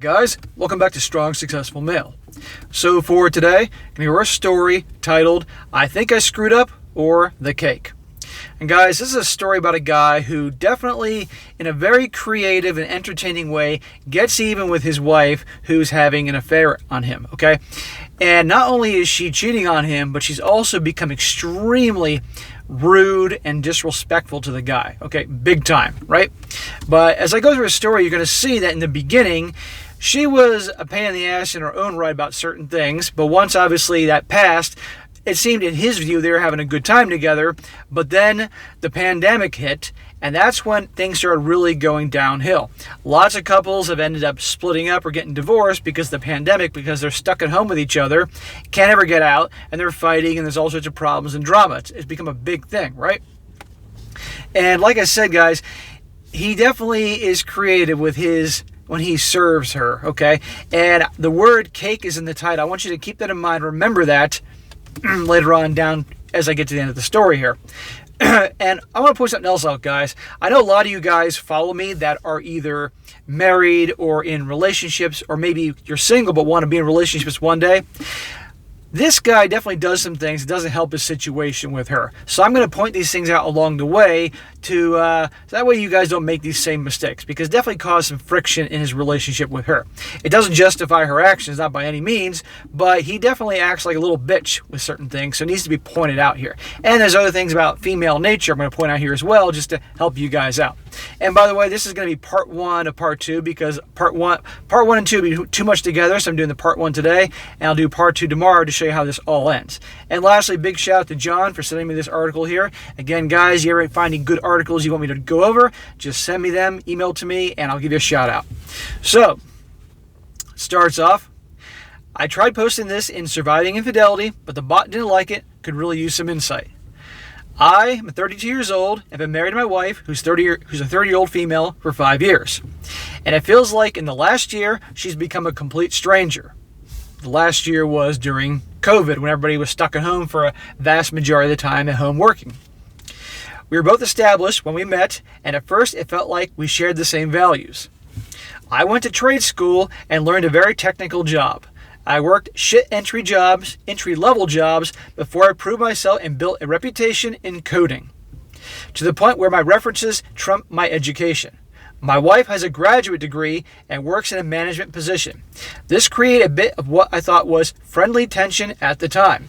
Guys, welcome back to Strong Successful Male. So for today, I'm going to hear a story titled, I Think I Screwed Up, or The Cake. And guys, this is a story about a guy who definitely, in a very creative and entertaining way, gets even with his wife who's having an affair on him, okay? And not only is she cheating on him, but she's also become extremely rude and disrespectful to the guy, okay? Big time, right? But as I go through his story, you're going to see that in the beginning, she was a pain in the ass in her own right about certain things, but once obviously that passed, it seemed in his view they were having a good time together, but then the pandemic hit, and that's when things started really going downhill. Lots of couples have ended up splitting up or getting divorced because of the pandemic, because they're stuck at home with each other, can't ever get out, and they're fighting, and there's all sorts of problems and drama. It's become a big thing, right? And like I said, guys, he definitely is creative with his when he serves her, okay? And the word cake is in the title. I want you to keep that in mind. Remember that later on down as I get to the end of the story here. And I want to point something else out, guys. I know a lot of you guys follow me that are either married or in relationships, or maybe you're single but want to be in relationships one day. This guy definitely does some things that doesn't help his situation with her. So I'm going to point these things out along the way to so that way you guys don't make these same mistakes, because it definitely caused some friction in his relationship with her. It doesn't justify her actions, not by any means, but he definitely acts like a little bitch with certain things, so it needs to be pointed out here. And there's other things about female nature I'm going to point out here as well, just to help you guys out. And by the way, this is going to be part one of part two, because part one and two will be too much together, so I'm doing the part one today, and I'll do part two tomorrow to show you how this all ends. And lastly, big shout out to John for sending me this article here. Again, guys, you ever find any good articles you want me to go over, just send me them, email to me, and I'll give you a shout out. So, starts off, I tried posting this in Surviving Infidelity, but the bot didn't like it, could really use some insight. I am 32 years old and have been married to my wife, who's a 30-year-old female, for 5 years. And it feels like in the last year, she's become a complete stranger. The last year was during COVID, when everybody was stuck at home for a vast majority of the time at home working. We were both established when we met, and at first it felt like we shared the same values. I went to trade school and learned a very technical job. I worked entry-level jobs before I proved myself and built a reputation in coding, to the point where my references trump my education. My wife has a graduate degree and works in a management position. This created a bit of what I thought was friendly tension at the time.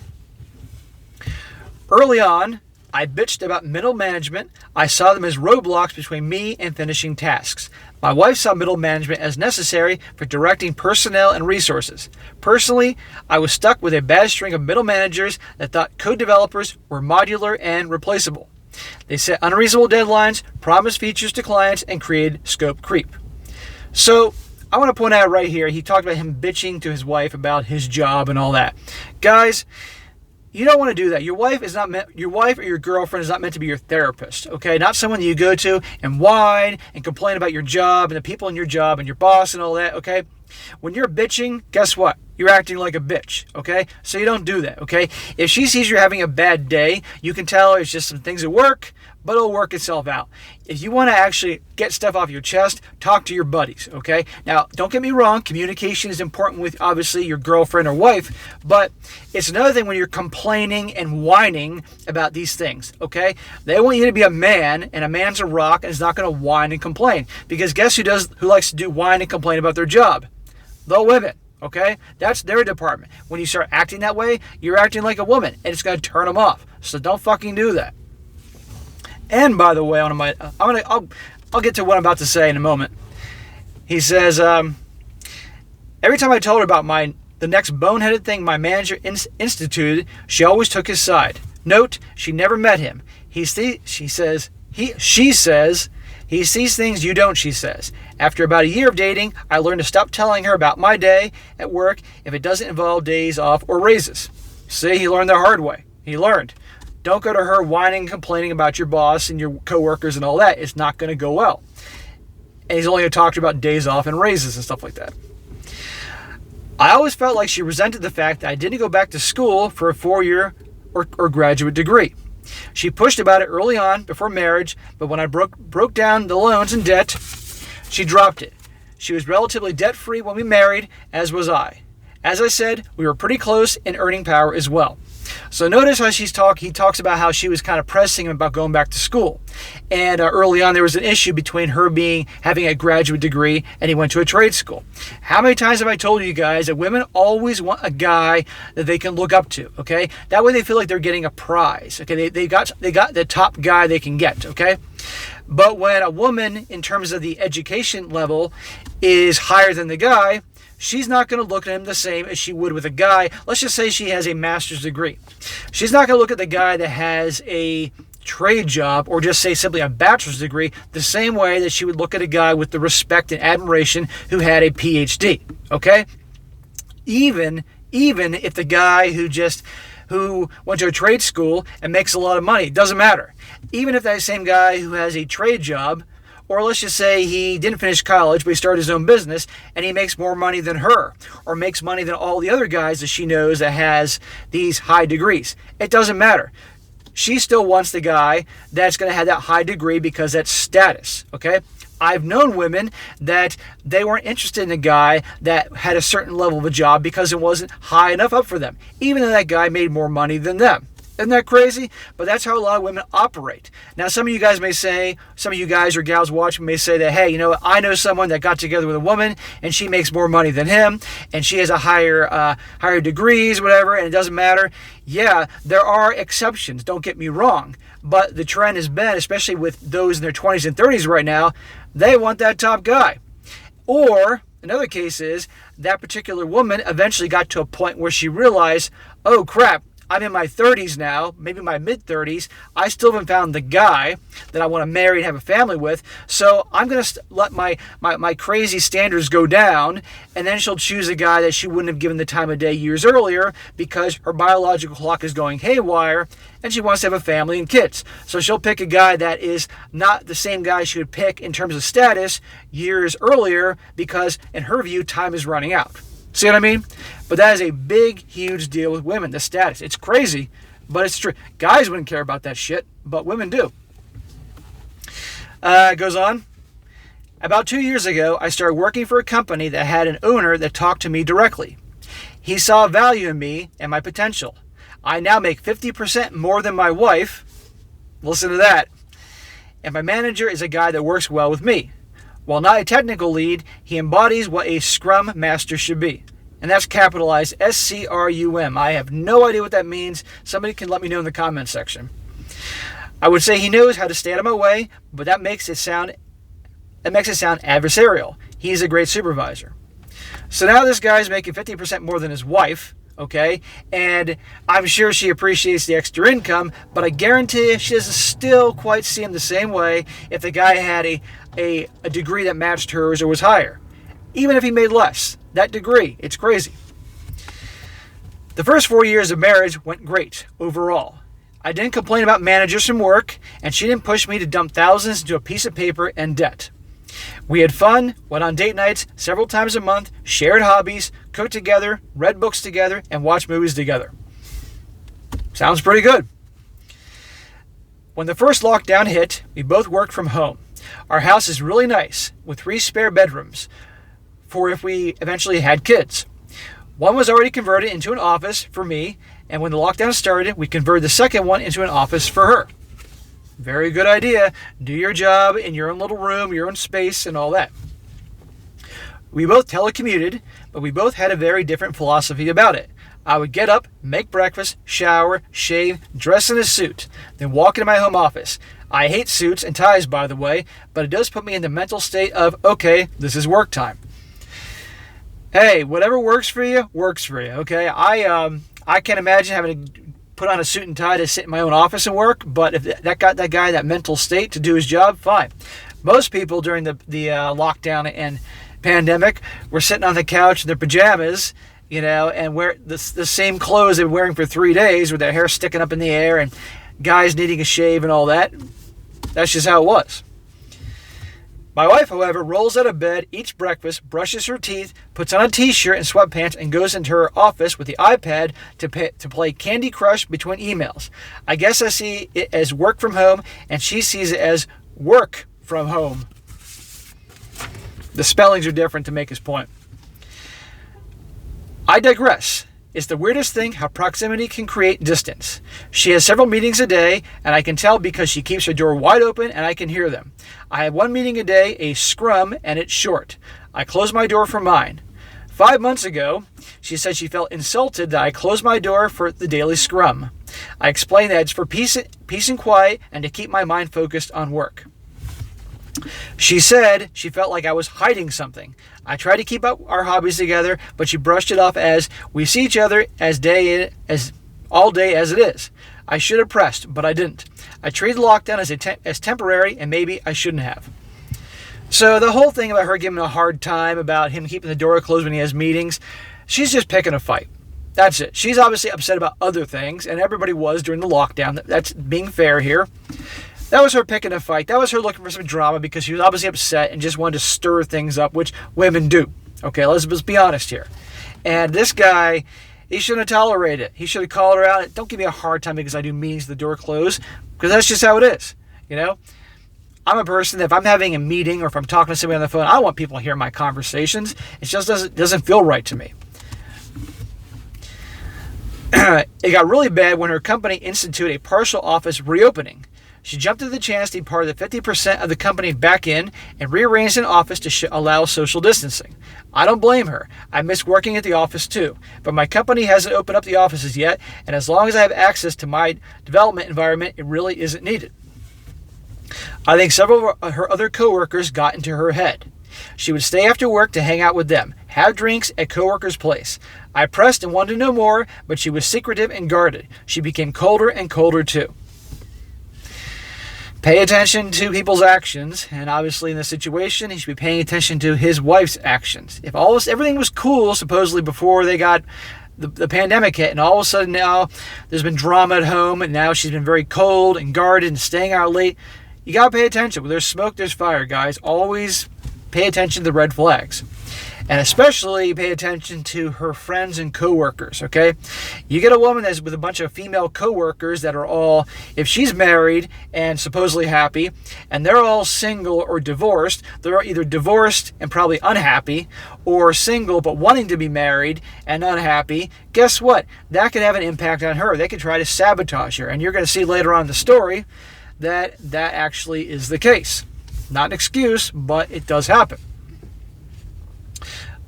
Early on, I bitched about middle management. I saw them as roadblocks between me and finishing tasks. My wife saw middle management as necessary for directing personnel and resources. Personally, I was stuck with a bad string of middle managers that thought code developers were modular and replaceable. They set unreasonable deadlines, promised features to clients, and created scope creep. So, I want to point out right here, he talked about him bitching to his wife about his job and all that. Guys, you don't want to do that. Your wife or your girlfriend is not meant to be your therapist, okay? Not someone that you go to and whine and complain about your job and the people in your job and your boss and all that, okay? When you're bitching, guess what? You're acting like a bitch, okay? So you don't do that, okay? If she sees you're having a bad day, you can tell her it's just some things at work, but it'll work itself out. If you want to actually get stuff off your chest, talk to your buddies, okay? Now, don't get me wrong, communication is important with, obviously, your girlfriend or wife, but it's another thing when you're complaining and whining about these things, okay? They want you to be a man, and a man's a rock and is not going to whine and complain, because guess who likes to do whine and complain about their job? The women. Okay? That's their department. When you start acting that way, you're acting like a woman, and it's going to turn them off. So don't fucking do that. And by the way, I'll get to what I'm about to say in a moment. He says, every time I told her about the next boneheaded thing my manager instituted, she always took his side. Note, she never met him. She says he sees things you don't, she says. After about a year of dating, I learned to stop telling her about my day at work if it doesn't involve days off or raises. See, he learned the hard way. He learned. Don't go to her whining and complaining about your boss and your coworkers and all that. It's not going to go well. And he's only going to talk to her about days off and raises and stuff like that. I always felt like she resented the fact that I didn't go back to school for a 4-year or graduate degree. She pushed about it early on before marriage, but when I broke down the loans and debt, she dropped it. She was relatively debt-free when we married, as was I. As I said, we were pretty close in earning power as well. So notice how he talks about how she was kind of pressing him about going back to school. And early on, there was an issue between her having a graduate degree and he went to a trade school. How many times have I told you guys that women always want a guy that they can look up to, okay? That way they feel like they're getting a prize, okay? They got the top guy they can get, okay? But when a woman, in terms of the education level, is higher than the guy, she's not going to look at him the same as she would with a guy. Let's just say she has a master's degree. She's not going to look at the guy that has a trade job or just say simply a bachelor's degree the same way that she would look at a guy with the respect and admiration who had a PhD. Okay? Even if the guy who went to a trade school and makes a lot of money, it doesn't matter. Even if that same guy who has a trade job, or let's just say he didn't finish college, but he started his own business, and he makes more money than her, or makes money than all the other guys that she knows that has these high degrees. It doesn't matter. She still wants the guy that's going to have that high degree because that's status, okay? I've known women that they weren't interested in a guy that had a certain level of a job because it wasn't high enough up for them, even though that guy made more money than them. Isn't that crazy? But that's how a lot of women operate. Now, some of you guys or gals watching may say that, hey, you know what? I know someone that got together with a woman and she makes more money than him and she has a higher degrees, whatever, and it doesn't matter. Yeah, there are exceptions. Don't get me wrong. But the trend has been, especially with those in their 20s and 30s right now, they want that top guy. Or another case is that particular woman eventually got to a point where she realized, oh crap, I'm in my 30s now, maybe my mid-30s. I still haven't found the guy that I want to marry and have a family with. So I'm going to let my crazy standards go down, and then she'll choose a guy that she wouldn't have given the time of day years earlier because her biological clock is going haywire, and she wants to have a family and kids. So she'll pick a guy that is not the same guy she would pick in terms of status years earlier because, in her view, time is running out. See what I mean? But that is a big, huge deal with women, the status. It's crazy, but it's true. Guys wouldn't care about that shit, but women do. It goes on. About 2 years ago, I started working for a company that had an owner that talked to me directly. He saw value in me and my potential. I now make 50% more than my wife. Listen to that. And my manager is a guy that works well with me. While not a technical lead, he embodies what a Scrum Master should be. And that's capitalized SCRUM. I have no idea what that means. Somebody can let me know in the comments section. I would say he knows how to stay out of my way, but that makes it sound adversarial. He's a great supervisor. So now this guy's making 50% more than his wife, okay? And I'm sure she appreciates the extra income, but I guarantee you she doesn't still quite see him the same way if the guy had a degree that matched hers or was higher. Even if he made less. That degree, it's crazy. The first 4 years of marriage went great overall. I didn't complain about managers from work, and she didn't push me to dump thousands into a piece of paper and debt. We had fun, went on date nights several times a month, shared hobbies, cooked together, read books together, and watched movies together. Sounds pretty good. When the first lockdown hit, we both worked from home. Our house is really nice, with 3 spare bedrooms for if we eventually had kids. One was already converted into an office for me, and when the lockdown started, we converted the second one into an office for her. Very good idea. Do your job in your own little room, your own space, and all that. We both telecommuted, but we both had a very different philosophy about it. I would get up, make breakfast, shower, shave, dress in a suit, then walk into my home office. I hate suits and ties, by the way, but it does put me in the mental state of, okay, this is work time. Hey, whatever works for you, okay? I can't imagine having to put on a suit and tie to sit in my own office and work, but if that got that guy that mental state to do his job, fine. Most people during the lockdown and pandemic were sitting on the couch in their pajamas, you know, and wear the same clothes they've been wearing for 3 days with their hair sticking up in the air and guys needing a shave and all that. That's just how it was. My wife, however, rolls out of bed, eats breakfast, brushes her teeth, puts on a t-shirt and sweatpants, and goes into her office with the iPad to play Candy Crush between emails. I guess I see it as work from home, and she sees it as work from home. The spellings are different to make his point. I digress. It's the weirdest thing how proximity can create distance. She has several meetings a day, and I can tell because she keeps her door wide open and I can hear them. I have one meeting a day, a scrum, and it's short. I close my door for mine. 5 months ago, she said she felt insulted that I closed my door for the daily scrum. I explained that it's for peace and quiet and to keep my mind focused on work. She said she felt like I was hiding something. I tried to keep up our hobbies together, but she brushed it off as we see each other as all day as it is. I should have pressed, but I didn't. I treated the lockdown as temporary, and maybe I shouldn't have. So the whole thing about her giving him a hard time about him keeping the door closed when he has meetings, she's just picking a fight. That's it. She's obviously upset about other things, and everybody was during the lockdown. That's being fair here. That was her picking a fight. That was her looking for some drama because she was obviously upset and just wanted to stir things up, which women do. Okay, let's be honest here. And this guy, he shouldn't have tolerated it. He should have called her out. Don't give me a hard time because I do meetings with the door closed, because that's just how it is. You know, I'm a person that if I'm having a meeting or if I'm talking to somebody on the phone, I want people to hear my conversations. It just doesn't feel right to me. It got really bad when her company instituted a partial office reopening. She jumped at the chance to be part of the 50% of the company back in and rearranged an office to allow social distancing. I don't blame her. I miss working at the office too, but my company hasn't opened up the offices yet, and as long as I have access to my development environment, it really isn't needed. I think several of her other coworkers got into her head. She would stay after work to hang out with them, have drinks at coworkers' place. I pressed and wanted to know more, but she was secretive and guarded. She became colder and colder too. Pay attention to people's actions, and obviously in this situation, he should be paying attention to his wife's actions. If everything was cool, supposedly before they got the pandemic hit, and all of a sudden now there's been drama at home, and now she's been very cold and guarded and staying out late, you gotta pay attention. When there's smoke, there's fire, guys. Always pay attention to the red flags. And especially pay attention to her friends and coworkers, okay? You get a woman that's with a bunch of female coworkers that are all, if she's married and supposedly happy, and they're all single or divorced, they're either divorced and probably unhappy, or single but wanting to be married and unhappy, guess what? That could have an impact on her. They could try to sabotage her. And you're going to see later on in the story that actually is the case. Not an excuse, but it does happen.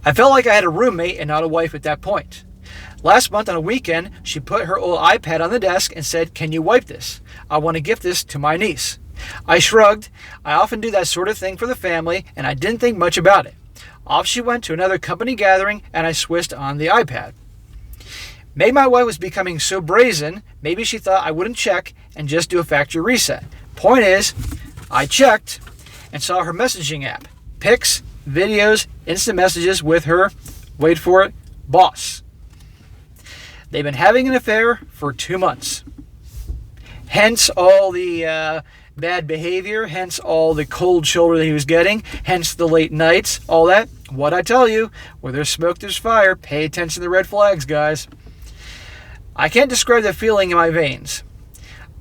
I felt like I had a roommate and not a wife at that point. Last month on a weekend, she put her old iPad on the desk and said, "Can you wipe this? I want to gift this to my niece." I shrugged. I often do that sort of thing for the family, and I didn't think much about it. Off she went to another company gathering, and I switched on the iPad. Maybe my wife was becoming so brazen, maybe she thought I wouldn't check and just do a factory reset. Point is, I checked and saw her messaging app. Pics, videos, instant messages with her, wait for it, boss. They've been having an affair for 2 months. Hence all the bad behavior, hence all the cold shoulder that he was getting, hence the late nights, all that. What I tell you, where there's smoke, there's fire. Pay attention to the red flags, guys. I can't describe the feeling in my veins.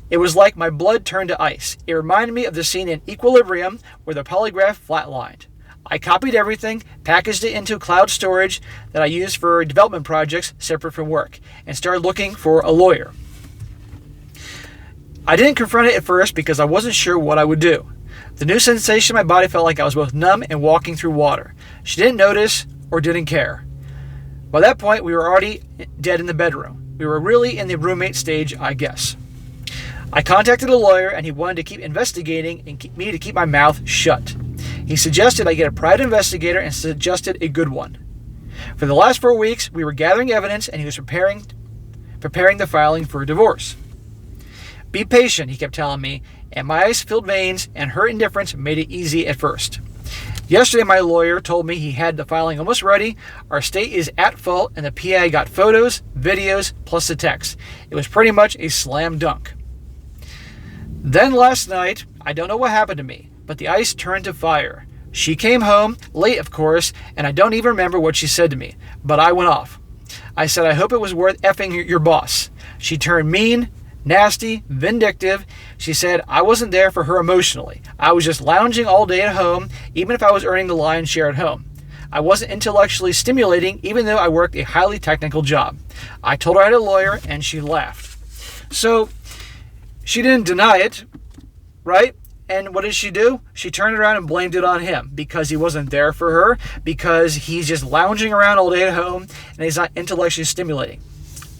It was like my blood turned to ice. It reminded me of the scene in Equilibrium where the polygraph flatlined. I copied everything, packaged it into cloud storage that I use for development projects separate from work, and started looking for a lawyer. I didn't confront it at first because I wasn't sure what I would do. The new sensation in my body felt like I was both numb and walking through water. She didn't notice or didn't care. By that point, we were already dead in the bedroom. We were really in the roommate stage, I guess. I contacted a lawyer, and he wanted to keep investigating and keep me to keep my mouth shut. He suggested I get a private investigator and suggested a good one. For the last 4 weeks, we were gathering evidence, and he was preparing the filing for a divorce. Be patient, he kept telling me, and my ice-filled veins and her indifference made it easy at first. Yesterday, my lawyer told me he had the filing almost ready. Our state is at fault, and the PI got photos, videos, plus the text. It was pretty much a slam dunk. Then last night, I don't know what happened to me, but the ice turned to fire. She came home, late of course, and I don't even remember what she said to me, but I went off. I said, "I hope it was worth effing your boss." She turned mean, nasty, vindictive. She said, I wasn't there for her emotionally. I was just lounging all day at home, even if I was earning the lion's share at home. I wasn't intellectually stimulating, even though I worked a highly technical job. I told her I had a lawyer, and she laughed. So she didn't deny it, right? And what did she do? She turned around and blamed it on him because he wasn't there for her, because he's just lounging around all day at home and he's not intellectually stimulating.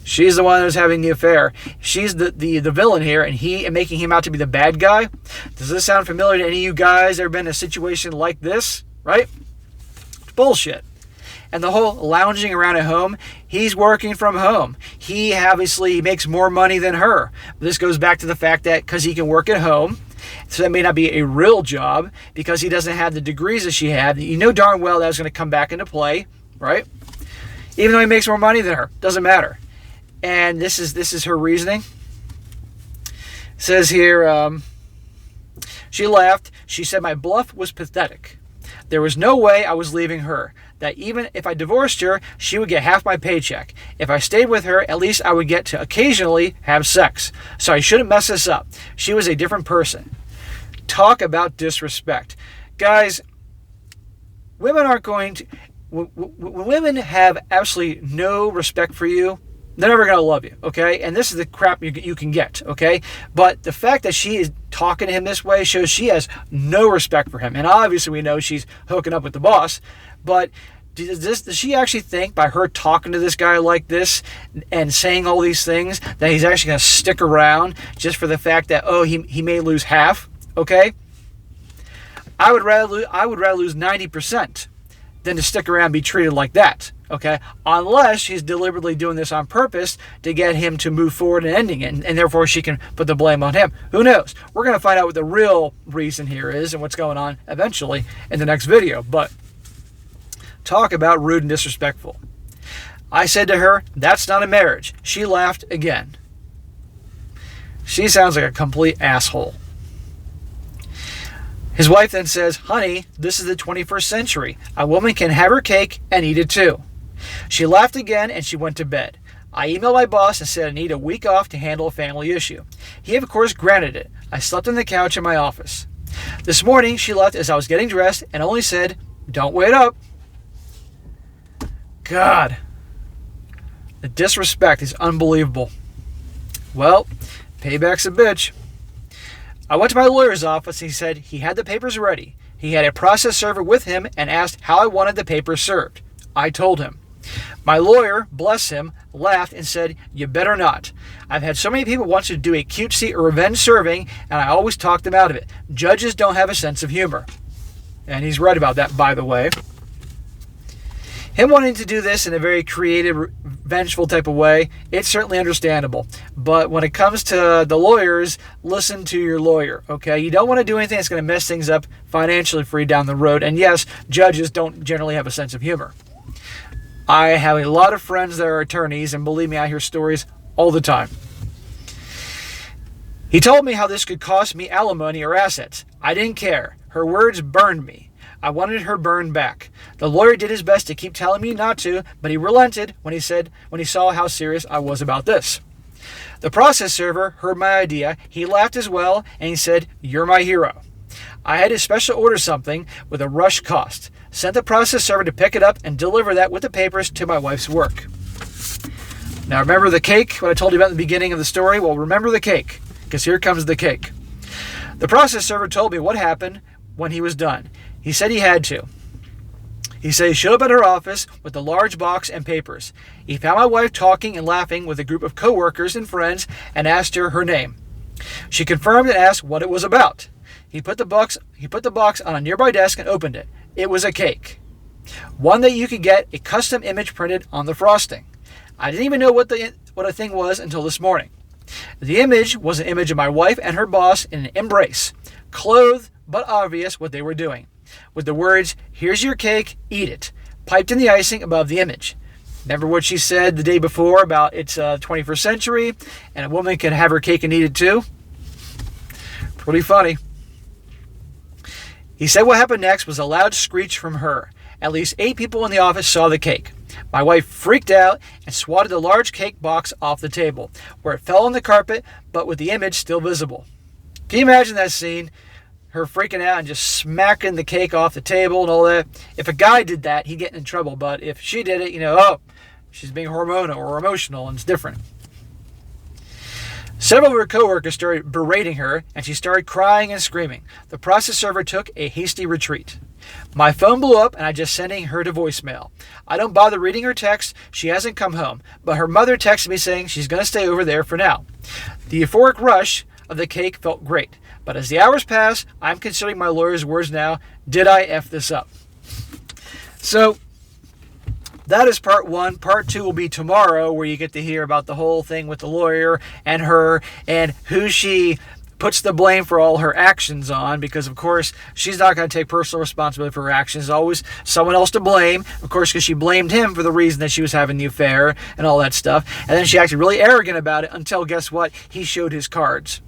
She's the one who's having the affair. She's the villain here, and making him out to be the bad guy. Does this sound familiar to any of you guys? Ever been in a situation like this, right? It's bullshit. And the whole lounging around at home, he's working from home. He obviously makes more money than her. This goes back to the fact that because he can work at home, so that may not be a real job because he doesn't have the degrees that she had. You know darn well that's going to come back into play, right? Even though he makes more money than her, doesn't matter. And this is her reasoning. It says here, she laughed. She said my bluff was pathetic. There was no way I was leaving her. That even if I divorced her, she would get half my paycheck. If I stayed with her, at least I would get to occasionally have sex. So I shouldn't mess this up. She was a different person. Talk about disrespect. Guys, women aren't going to... When women have absolutely no respect for you, they're never going to love you, okay? And this is the crap you can get, okay? But the fact that she is talking to him this way shows she has no respect for him. And obviously we know she's hooking up with the boss. But does she actually think by her talking to this guy like this and saying all these things that he's actually going to stick around just for the fact that, oh, he may lose half, okay? I would rather lose 90% than to stick around and be treated like that. Okay, unless she's deliberately doing this on purpose to get him to move forward and ending it, and therefore she can put the blame on him. Who knows? We're going to find out what the real reason here is and what's going on eventually in the next video. But talk about rude and disrespectful. I said to her, that's not a marriage. She laughed again. She sounds like a complete asshole. His wife then says, honey, this is the 21st century. A woman can have her cake and eat it too. She laughed again and she went to bed. I emailed my boss and said I need a week off to handle a family issue. He, of course, granted it. I slept on the couch in my office. This morning, she left as I was getting dressed and only said, don't wait up. God, the disrespect is unbelievable. Well, payback's a bitch. I went to my lawyer's office and he said he had the papers ready. He had a process server with him and asked how I wanted the papers served. I told him. My lawyer, bless him, laughed and said, you better not. I've had so many people want to do a cutesy or revenge serving, and I always talk them out of it. Judges don't have a sense of humor. And he's right about that, by the way. Him wanting to do this in a very creative, vengeful type of way, it's certainly understandable. But when it comes to the lawyers, listen to your lawyer, okay? You don't want to do anything that's going to mess things up financially for you down the road. And yes, judges don't generally have a sense of humor. I have a lot of friends that are attorneys, and believe me, I hear stories all the time. He told me how this could cost me alimony or assets. I didn't care. Her words burned me. I wanted her burned back. The lawyer did his best to keep telling me not to, but he relented when he saw how serious I was about this. The process server heard my idea. He laughed as well, and he said, you're my hero. I had to special order something with a rush cost. Sent the process server to pick it up and deliver that with the papers to my wife's work. Now remember the cake, what I told you about in the beginning of the story? Well, remember the cake, because here comes the cake. The process server told me what happened when he was done. He said he had to. He said he showed up at her office with a large box and papers. He found my wife talking and laughing with a group of coworkers and friends and asked her name. She confirmed and asked what it was about. He put the box on a nearby desk and opened it. It was a cake. One that you could get a custom image printed on the frosting. I didn't even know what a thing was until this morning. The image was an image of my wife and her boss in an embrace, clothed but obvious what they were doing, with the words, here's your cake, eat it, piped in the icing above the image. Remember what she said the day before about it's 21st century and a woman can have her cake and eat it too? Pretty funny. He said what happened next was a loud screech from her. At least 8 people in the office saw the cake. My wife freaked out and swatted the large cake box off the table, where it fell on the carpet, but with the image still visible. Can you imagine that scene? Her freaking out and just smacking the cake off the table and all that. If a guy did that, he'd get in trouble. But if she did it, oh, she's being hormonal or emotional, and it's different. Several of her coworkers started berating her, and she started crying and screaming. The process server took a hasty retreat. My phone blew up, and I just sending her to voicemail. I don't bother reading her text. She hasn't come home, but her mother texted me saying she's going to stay over there for now. The euphoric rush of the cake felt great, but as the hours pass, I'm considering my lawyer's words now. Did I F this up? So that is part one. Part two will be tomorrow, where you get to hear about the whole thing with the lawyer and her and who she puts the blame for all her actions on, because of course she's not going to take personal responsibility for her actions. There's always someone else to blame, of course, because she blamed him for the reason that she was having the affair and all that stuff. And then she acted really arrogant about it until, guess what, he showed his cards.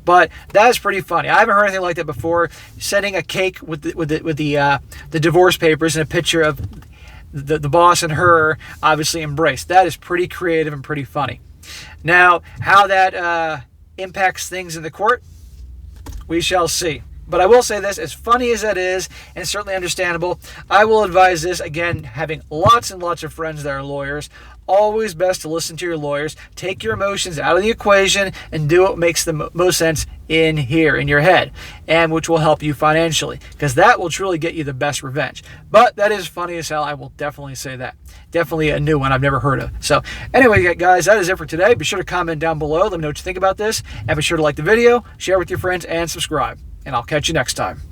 But that is pretty funny. I haven't heard anything like that before. Sending a cake with the divorce papers and a picture of the boss and her obviously embraced. That is pretty creative and pretty funny. Now, how that impacts things in the court, we shall see. But I will say this, as funny as that is, and certainly understandable, I will advise this, again, having lots and lots of friends that are lawyers, always best to listen to your lawyers, take your emotions out of the equation, and do what makes the most sense in here, in your head, and which will help you financially, because that will truly get you the best revenge. But that is funny as hell, I will definitely say that. Definitely a new one I've never heard of. So anyway, guys, that is it for today. Be sure to comment down below, let me know what you think about this, and be sure to like the video, share with your friends, and subscribe. And I'll catch you next time.